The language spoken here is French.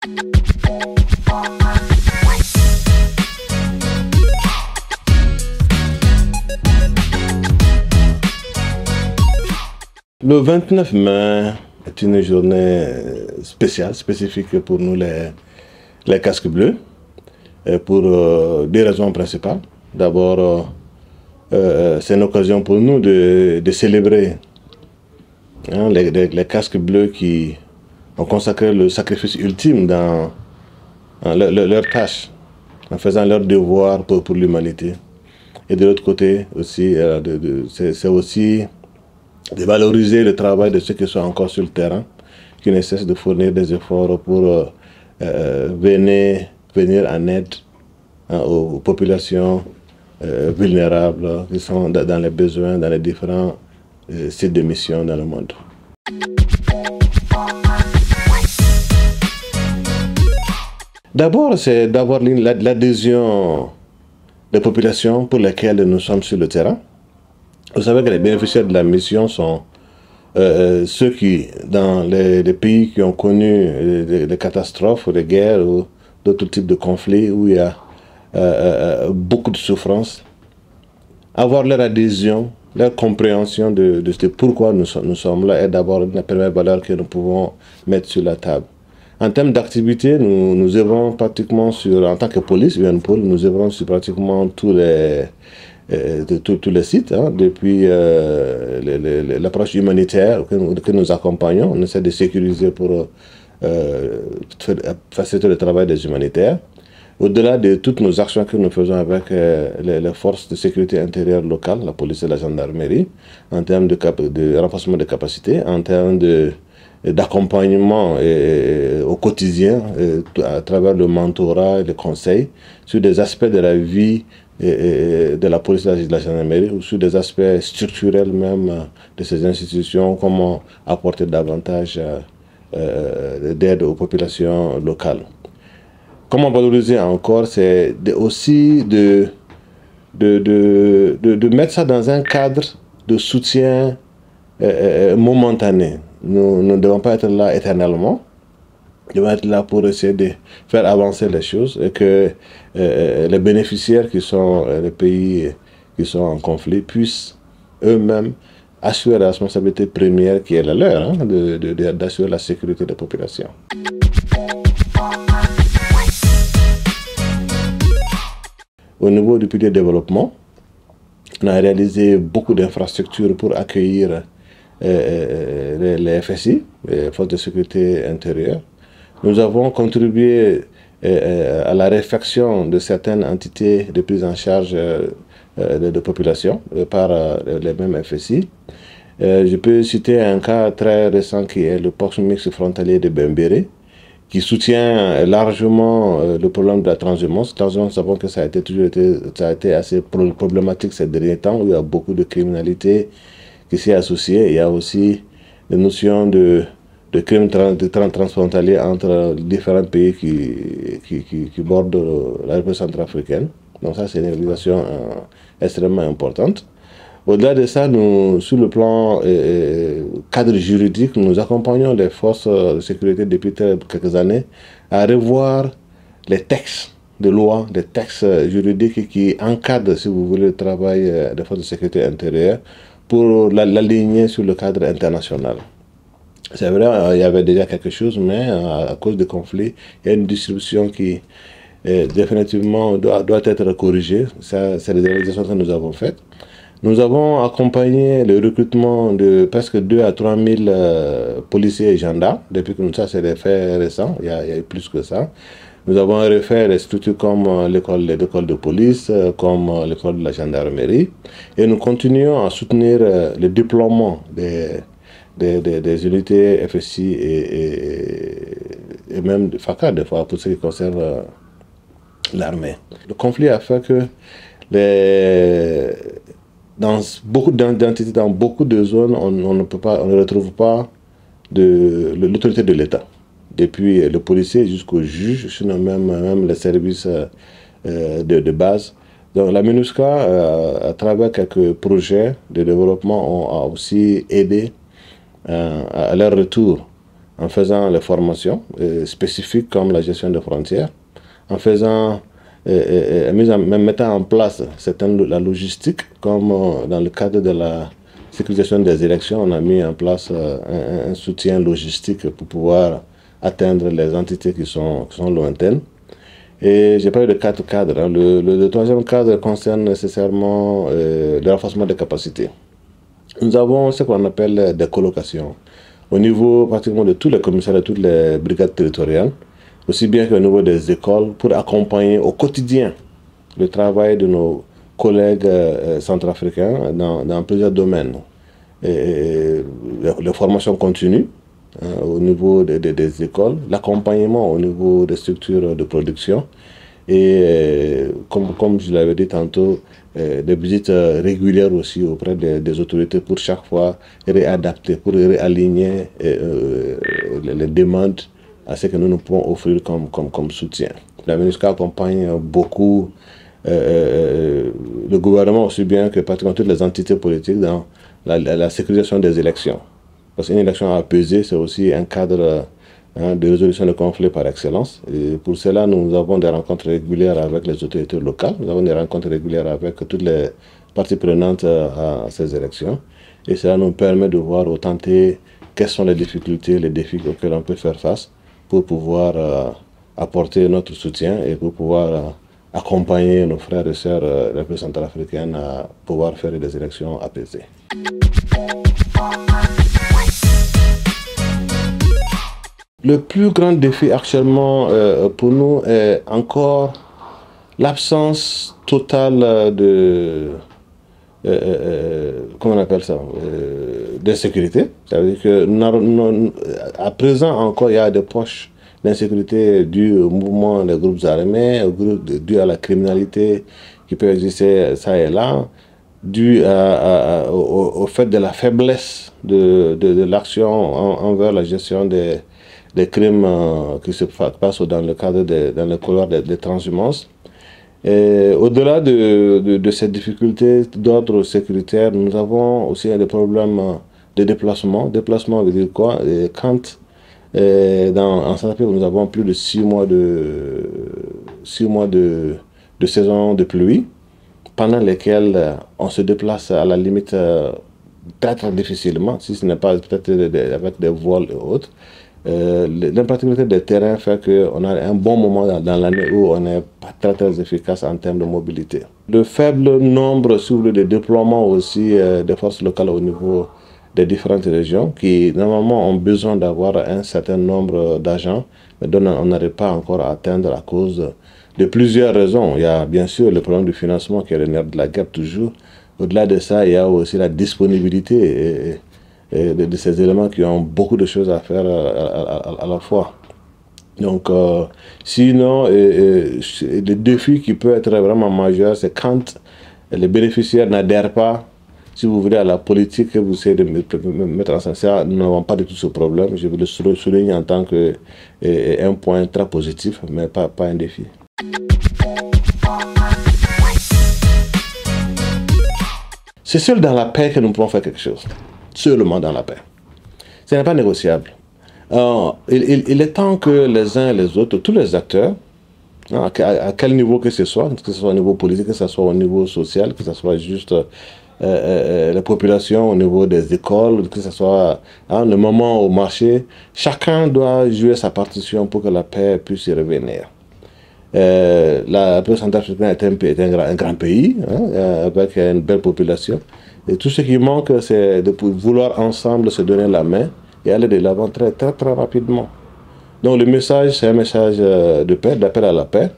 Le 29 mai est une journée spéciale, spécifique pour nous les casques bleus, pour deux raisons principales. D'abord, c'est une occasion pour nous de célébrer les casques bleus qui ont consacré le sacrifice ultime dans leur tâche, en faisant leur devoir pour l'humanité. Et de l'autre côté aussi, c'est aussi de valoriser le travail de ceux qui sont encore sur le terrain, qui ne cessent de fournir des efforts pour venir en aide aux populations vulnérables qui sont dans les besoins, dans les différents sites de mission dans le monde. D'abord, c'est d'avoir l'adhésion des populations pour lesquelles nous sommes sur le terrain. Vous savez que les bénéficiaires de la mission sont ceux qui, dans les pays qui ont connu des catastrophes, des guerres ou d'autres types de conflits où il y a beaucoup de souffrance, avoir leur adhésion, leur compréhension de pourquoi nous sommes là est d'abord la première valeur que nous pouvons mettre sur la table. En termes d'activité, nous œuvrons pratiquement en tant que police, UNPOL, nous œuvrons sur pratiquement tous les sites, depuis l'approche humanitaire que nous accompagnons. On essaie de sécuriser pour faciliter le travail des humanitaires. Au-delà de toutes nos actions que nous faisons avec les forces de sécurité intérieure locales, la police et la gendarmerie, en termes de renforcement des capacités, en termes d'accompagnement au quotidien, à travers le mentorat et le conseil, sur des aspects de la vie de la police et de la gendarmerie, ou sur des aspects structurels même de ces institutions, comment apporter davantage d'aide aux populations locales. Comment valoriser encore, c'est aussi de mettre ça dans un cadre de soutien momentané. Nous ne devons pas être là éternellement. Nous devons être là pour essayer de faire avancer les choses et que les bénéficiaires qui sont les pays qui sont en conflit puissent eux-mêmes assurer la responsabilité première qui est la leur, d'assurer la sécurité des populations. Au niveau du pilier développement, on a réalisé beaucoup d'infrastructures pour accueillir les FSI, les forces de sécurité intérieure. Nous avons contribué à la réfection de certaines entités de prise en charge de population par les mêmes FSI. Je peux citer un cas très récent qui est le poste mixte frontalier de Bembéré, qui soutient largement le problème de la transhumance. Nous savons que ça a été assez problématique ces derniers temps, où il y a beaucoup de criminalité qui s'y est associée. Il y a aussi des notions de crimes transfrontaliers entre différents pays qui bordent la République centrafricaine. Donc ça, c'est une réalisation extrêmement importante. Au-delà de ça, sur le plan cadre juridique, nous accompagnons les forces de sécurité depuis quelques années à revoir les textes de loi, les textes juridiques qui encadrent, si vous voulez, le travail des forces de sécurité intérieure pour l'aligner sur le cadre international. C'est vrai, il y avait déjà quelque chose, mais à cause des conflits, il y a une distribution qui définitivement doit être corrigée. C'est les réalisations que nous avons faites. Nous avons accompagné le recrutement de presque 2 à 3 000 policiers et gendarmes, depuis que ça c'est des faits récents, il y a eu plus que ça. Nous avons refait des structures comme l'école de police, comme l'école de la gendarmerie, et nous continuons à soutenir le déploiement des unités FSI et même de FACA, des fois, pour ce qui concerne l'armée. Le conflit a fait que dans beaucoup d'entités, dans beaucoup de zones, on ne retrouve pas l'autorité de l'État. Depuis le policier jusqu'au juge, sinon même les services de base. Donc la MINUSCA, à travers quelques projets de développement, a aussi aidé à leur retour en faisant les formations spécifiques comme la gestion des frontières, en faisant, mettant en place la logistique, comme dans le cadre de la sécurisation des élections, on a mis en place un soutien logistique pour pouvoir atteindre les entités qui sont lointaines. Et j'ai parlé de 4 cadres. Hein. Le troisième cadre concerne nécessairement le renforcement des capacités. Nous avons ce qu'on appelle des colocations au niveau pratiquement de tous les commissariats, de toutes les brigades territoriales, aussi bien qu'au niveau des écoles, pour accompagner au quotidien le travail de nos collègues centrafricains dans plusieurs domaines. Les formations continues au niveau des écoles, l'accompagnement au niveau des structures de production et comme je l'avais dit tantôt, des visites régulières aussi auprès des autorités pour chaque fois réadapter, pour réaligner les demandes à ce que nous pouvons offrir comme soutien. La MINUSCA accompagne beaucoup le gouvernement aussi bien que pratiquement toutes les entités politiques dans la sécurisation des élections. Parce qu'une élection apaisée, c'est aussi un cadre de résolution de conflits par excellence. Et pour cela, nous avons des rencontres régulières avec les autorités locales, nous avons des rencontres régulières avec toutes les parties prenantes à ces élections. Et cela nous permet de voir ou tenter quelles sont les difficultés, les défis auxquels on peut faire face pour pouvoir apporter notre soutien et pour pouvoir accompagner nos frères et sœurs République centrafricaine à pouvoir faire des élections apaisées. Le plus grand défi actuellement pour nous est encore l'absence totale de, comment on appelle ça, d'insécurité. Ça veut dire que à présent encore, il y a des poches d'insécurité dues au mouvement des groupes armés, dues à la criminalité qui peut exister ça et là, dues au fait de la faiblesse de l'action envers la gestion des crimes qui se passent dans le cadre dans le couloir des transhumances. Au-delà de ces difficultés d'ordre sécuritaire, nous avons aussi des problèmes de déplacement. Déplacement veut dire quoi? Quand en Centrafrique, nous avons plus de 6 mois de saison de pluie, pendant lesquels on se déplace à la limite peut-être difficilement, si ce n'est pas peut-être avec des vols et autres. L'impraticabilité des terrains fait qu'on a un bon moment dans l'année où on n'est pas très efficace en termes de mobilité. Le faible nombre de déploiements aussi des forces locales au niveau des différentes régions qui normalement ont besoin d'avoir un certain nombre d'agents, mais dont on n'arrive pas encore à atteindre à cause de plusieurs raisons. Il y a bien sûr le problème du financement qui est le nerf de la guerre toujours. Au-delà de ça, il y a aussi la disponibilité de ces éléments qui ont beaucoup de choses à faire à la fois. Donc, sinon, le défi qui peut être vraiment majeur, c'est quand les bénéficiaires n'adhèrent pas, si vous voulez, à la politique que vous essayez de mettre en scène. Nous n'avons pas du tout ce problème. Je veux le souligner en tant qu'un point très positif, mais pas un défi. C'est seul dans la paix que nous pouvons faire quelque chose. Seulement dans la paix. Ce n'est pas négociable. Il est temps que les uns et les autres, tous les acteurs, à quel niveau que ce soit au niveau politique, que ce soit au niveau social, que ce soit juste les populations au niveau des écoles, que ce soit le moment au marché, chacun doit jouer sa partition pour que la paix puisse y revenir. La République centrafricaine est un grand pays, avec une belle population. Et tout ce qui manque, c'est de vouloir ensemble se donner la main et aller de l'avant très rapidement. Donc le message, c'est un message de paix, d'appel à la paix.